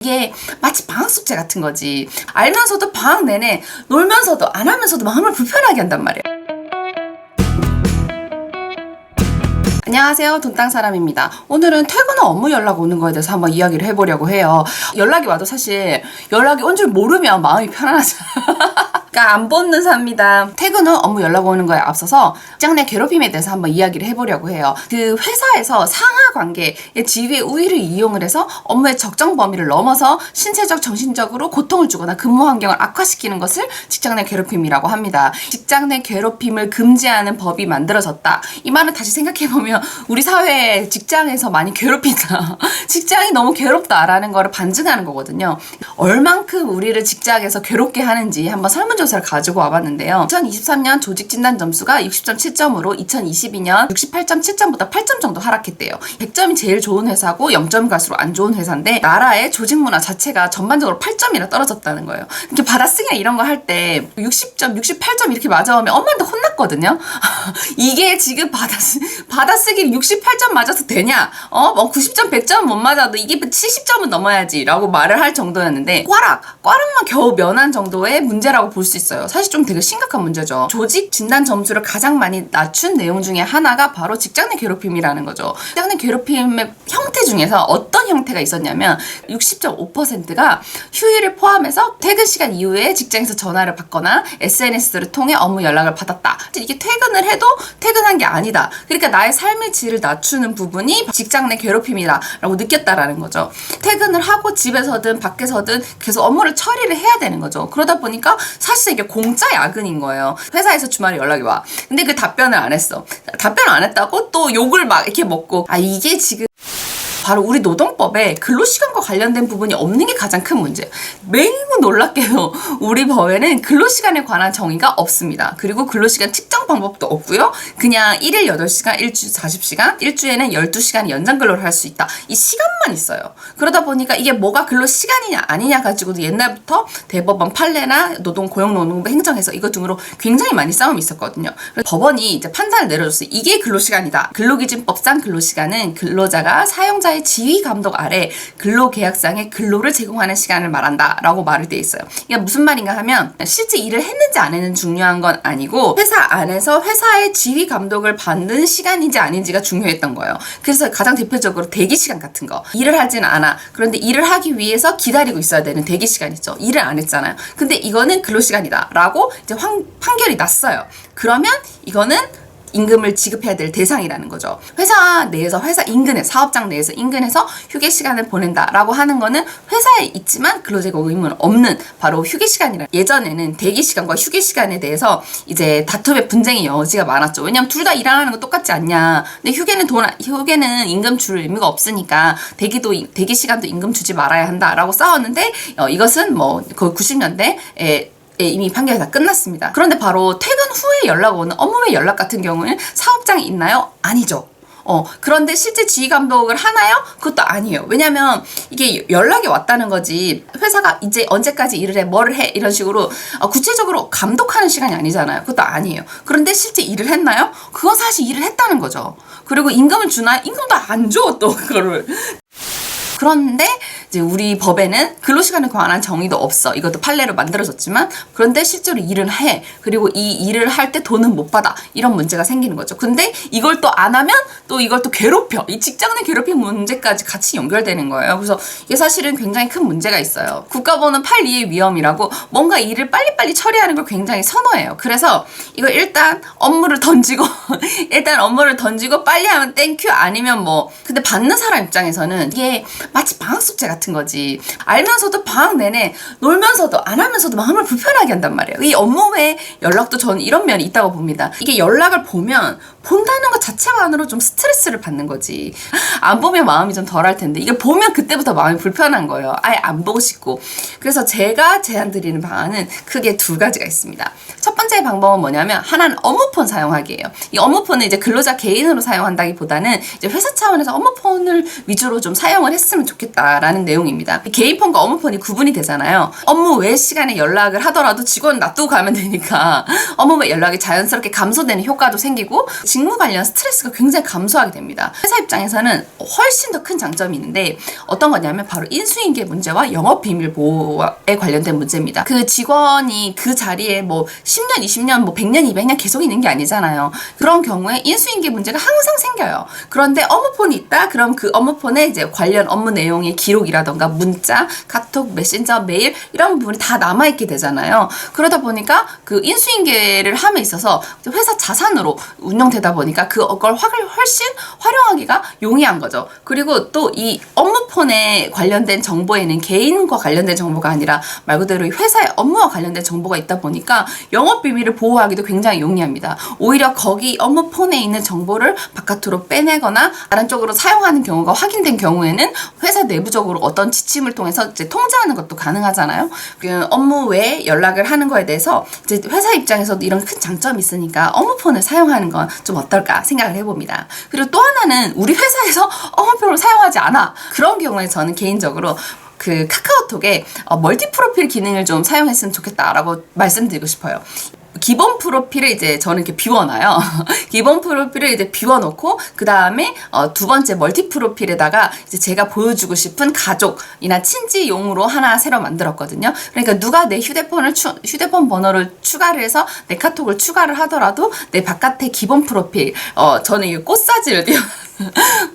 이게 마치 방학 숙제 같은 거지. 알면서도 방학 내내 놀면서도 안 하면서도 마음을 불편하게 한단 말이야. 안녕하세요, 돈땅사람입니다. 오늘은 퇴근 후 업무 연락 오는 거에 대해서 한번 이야기를 해보려고 해요. 연락이 와도 사실 연락이 온 줄 모르면 마음이 편안하잖아. 그러니까 안 붙는 삽니다. 퇴근 후 업무 연락 오는 거에 앞서서 직장 내 괴롭힘에 대해서 한번 이야기를 해보려고 해요. 그 회사에서 상하 관계의 지위의 우위를 이용을 해서 업무의 적정 범위를 넘어서 신체적, 정신적으로 고통을 주거나 근무 환경을 악화시키는 것을 직장 내 괴롭힘이라고 합니다. 직장 내 괴롭힘을 금지하는 법이 만들어졌다. 이 말은 다시 생각해보면 우리 사회에 직장에서 많이 괴롭힌다. 직장이 너무 괴롭다라는 거를 반증하는 거거든요. 얼만큼 우리를 직장에서 괴롭게 하는지 한번 설문조사를 가지고 와봤는데요. 2023년 조직진단 점수가 60.7점으로 2022년 68.7점보다 8점 정도 하락했대요. 100점이 제일 좋은 회사고 0점 갈수록 안 좋은 회사인데 나라의 조직 문화 자체가 전반적으로 8점이나 떨어졌다는 거예요. 이렇게 받아쓰기나 이런 거 할 때 60점, 68점 이렇게 맞아오면 엄마한테 혼났거든요. 이게 지금 받아쓰기 68점 맞아서 되냐? 90점, 100점 못 맞아도 이게 70점은 넘어야지 라고 말을 할 정도였는데 꽈락만 겨우 면한 정도의 문제라고 볼 수 있어요. 사실 좀 되게 심각한 문제죠. 조직 진단 점수를 가장 많이 낮춘 내용 중에 하나가 바로 직장 내 괴롭힘이라는 거죠. 직장 내 괴롭힘의 형태 중에서 어떤 형태가 있었냐면 60.5%가 휴일을 포함해서 퇴근 시간 이후에 직장에서 전화를 받거나 SNS를 통해 업무 연락을 받았다. 이게 퇴근을 해도 퇴근한 게 아니다. 그러니까 나의 삶의 질을 낮추는 부분이 직장 내 괴롭힘이다 라고 느꼈다라는 거죠. 퇴근을 하고 집에서든 밖에서든 계속 업무를 처리를 해야 되는 거죠. 그러다 보니까 사실 이게 공짜 야근인 거예요. 회사에서 주말에 연락이 와. 근데 그 답변을 안 했어. 답변을 안 했다고 또 욕을 막 이렇게 먹고 이게 지금 바로 우리 노동법에 근로시간과 관련된 부분이 없는 게 가장 큰 문제예요. 매우 놀랍게도 우리 법에는 근로시간에 관한 정의가 없습니다. 그리고 근로시간 측정 방법도 없고요. 그냥 1일 8시간, 일주 40시간, 일주에는 12시간 연장 근로를 할 수 있다. 이 시간만 있어요. 그러다 보니까 이게 뭐가 근로시간이냐 아니냐 가지고도 옛날부터 대법원 판례나 고용노동부 행정에서 이것 등으로 굉장히 많이 싸움이 있었거든요. 그래서 법원이 이제 판단을 내려줬어요. 이게 근로시간이다. 근로기준법상 근로시간은 근로자가 사용자의 지휘 감독 아래 근로계약상의 근로를 제공하는 시간을 말한다 라고 말을 돼 있어요. 이게 무슨 말인가 하면 실제 일을 했는지 안 했는지 중요한 건 아니고 회사 안에서 회사의 지휘 감독을 받는 시간인지 아닌지가 중요했던 거예요. 그래서 가장 대표적으로 대기시간 같은 거. 일을 하지는 않아. 그런데 일을 하기 위해서 기다리고 있어야 되는 대기시간 있죠. 일을 안 했잖아요. 근데 이거는 근로시간이다 라고 이제 판결이 났어요. 그러면 이거는 임금을 지급해야 될 대상이라는 거죠. 회사 내에서 회사 인근에 사업장 내에서 인근에서 휴게 시간을 보낸다라고 하는 거는 회사에 있지만 근로제공 의무는 없는 바로 휴게 시간이라. 예전에는 대기 시간과 휴게 시간에 대해서 이제 다툼의 분쟁의 여지가 많았죠. 왜냐면 둘 다 일하는 거 똑같지 않냐. 근데 휴게는 임금 줄 의무가 없으니까 대기 시간도 임금 주지 말아야 한다라고 싸웠는데 이것은 그 90년대에 이미 판결이 다 끝났습니다. 그런데 바로 퇴근 후에 연락 오는 업무외 연락 같은 경우는 사업장이 있나요? 아니죠. 그런데 실제 지휘 감독을 하나요? 그것도 아니에요. 왜냐면 이게 연락이 왔다는 거지 회사가 이제 언제까지 일을 해, 뭐를 해 이런 식으로 구체적으로 감독하는 시간이 아니잖아요. 그것도 아니에요. 그런데 실제 일을 했나요? 그건 사실 일을 했다는 거죠. 그리고 임금을 주나요? 임금도 안 줘 또 그거를. 그런데 이제 우리 법에는 근로시간에 관한 정의도 없어. 이것도 판례로 만들어졌지만 그런데 실제로 일을 해. 그리고 이 일을 할 때 돈은 못 받아. 이런 문제가 생기는 거죠. 근데 이걸 또 안 하면 또 이걸 또 괴롭혀. 이 직장 내 괴롭힘 문제까지 같이 연결되는 거예요. 그래서 이게 사실은 굉장히 큰 문제가 있어요. 국가보는 8.2의 위험이라고 뭔가 일을 빨리빨리 처리하는 걸 굉장히 선호해요. 그래서 이거 일단 업무를 던지고 빨리 하면 땡큐 아니면 근데 받는 사람 입장에서는 이게 마치 방학 숙제 같은 거지. 알면서도 방학 내내 놀면서도 안 하면서도 마음을 불편하게 한단 말이에요. 이 업무 외에 연락도 저는 이런 면이 있다고 봅니다. 이게 연락을 본다는 것 자체만으로 좀 스트레스를 받는 거지. 안 보면 마음이 좀 덜할 텐데 이게 보면 그때부터 마음이 불편한 거예요. 아예 안 보고 싶고. 그래서 제가 제안드리는 방안은 크게 두 가지가 있습니다. 첫 번째 방법은 뭐냐면 하나는 업무폰 사용하기예요. 이 업무폰은 이제 근로자 개인으로 사용한다기보다는 이제 회사 차원에서 업무폰을 위주로 좀 사용을 했으면 좋겠다라는 내용입니다. 개인폰과 업무폰이 구분이 되잖아요. 업무 외 시간에 연락을 하더라도 직원 놔두고 가면 되니까 업무 외 연락이 자연스럽게 감소되는 효과도 생기고 직무 관련 스트레스가 굉장히 감소하게 됩니다. 회사 입장에서는 훨씬 더 큰 장점이 있는데 어떤 거냐면 바로 인수인계 문제와 영업 비밀 보호에 관련된 문제입니다. 그 직원이 그 자리에 뭐 10년, 20년, 뭐 100년, 200년 계속 있는 게 아니잖아요. 그런 경우에 인수인계 문제가 항상 생겨요. 그런데 업무폰이 있다? 그럼 그 업무폰에 이제 관련 업무 내용의 기록이라던가 문자, 카톡, 메신저, 메일 이런 부분이 다 남아있게 되잖아요. 그러다 보니까 그 인수인계를 함에 있어서 회사 자산으로 운영되다 보니까 그걸 훨씬 활용하기가 용이한 거죠. 그리고 또 이 업무폰에 관련된 정보에는 개인과 관련된 정보가 아니라 말 그대로 회사의 업무와 관련된 정보가 있다 보니까 영업 비밀을 보호하기도 굉장히 용이합니다. 오히려 거기 업무폰에 있는 정보를 바깥으로 빼내거나 다른 쪽으로 사용하는 경우가 확인된 경우에는 회사 내부적으로 어떤 지침을 통해서 이제 통제하는 것도 가능하잖아요. 그 업무 외에 연락을 하는 거에 대해서 이제 회사 입장에서도 이런 큰 장점이 있으니까 업무폰을 사용하는 건 좀 어떨까 생각을 해봅니다. 그리고 또 하나는 우리 회사에서 업무폰을 사용하지 않아. 그런 경우에 저는 개인적으로 그 카카오톡에 멀티 프로필 기능을 좀 사용했으면 좋겠다라고 말씀드리고 싶어요. 기본 프로필을 이제 저는 이렇게 비워놔요. 기본 프로필을 이제 비워놓고 그 다음에 두 번째 멀티 프로필에다가 이제 제가 보여주고 싶은 가족이나 친지용으로 하나 새로 만들었거든요. 그러니까 누가 내 휴대폰 번호를 추가를 해서 내 카톡을 추가를 하더라도 내 바깥에 기본 프로필 저는 이 꽃사진을 띄워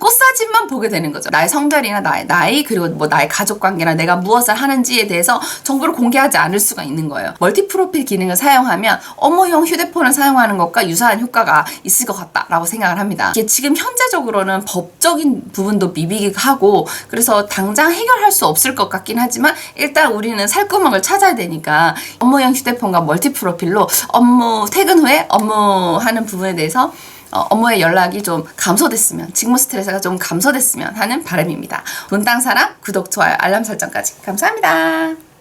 꽃사진만 보게 되는 거죠. 나의 성별이나 나의 나이 그리고 뭐 나의 가족 관계나 내가 무엇을 하는지에 대해서 정보를 공개하지 않을 수가 있는 거예요. 멀티 프로필 기능을 사용하면 업무용 휴대폰을 사용하는 것과 유사한 효과가 있을 것 같다라고 생각을 합니다. 이게 지금 현재적으로는 법적인 부분도 미비하고 그래서 당장 해결할 수 없을 것 같긴 하지만 일단 우리는 살구멍을 찾아야 되니까 업무용 휴대폰과 멀티 프로필로 퇴근 후에 업무하는 부분에 대해서 업무의 연락이 좀 감소됐으면 직무 스트레스가 좀 감소됐으면 하는 바람입니다. 돈, 땅, 사랑, 구독, 좋아요, 알람 설정까지 감사합니다.